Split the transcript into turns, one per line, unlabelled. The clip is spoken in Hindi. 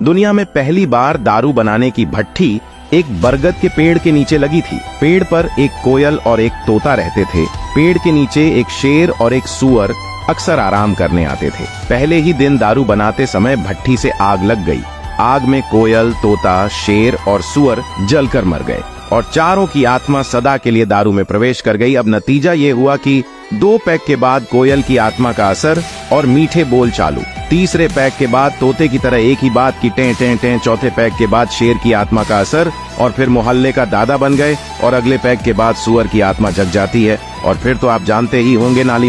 दुनिया में पहली बार दारू बनाने की भट्ठी एक बरगद के पेड़ के नीचे लगी थी। पेड़ पर एक कोयल और एक तोता रहते थे। पेड़ के नीचे एक शेर और एक सूअर अक्सर आराम करने आते थे। पहले ही दिन दारू बनाते समय भट्ठी से आग लग गई। आग में कोयल, तोता, शेर और सूअर जलकर मर गए और चारों की आत्मा सदा के लिए दारू में प्रवेश कर गई। अब नतीजा ये हुआ कि 2 पैक के बाद कोयल की आत्मा का असर और मीठे बोल चालू। तीसरे पैक के बाद तोते की तरह एक ही बात की टें टें टें। चौथे पैक के बाद शेर की आत्मा का असर और फिर मोहल्ले का दादा बन गए। और अगले पैक के बाद सूअर की आत्मा जग जाती है और फिर तो आप जानते ही होंगे नाली में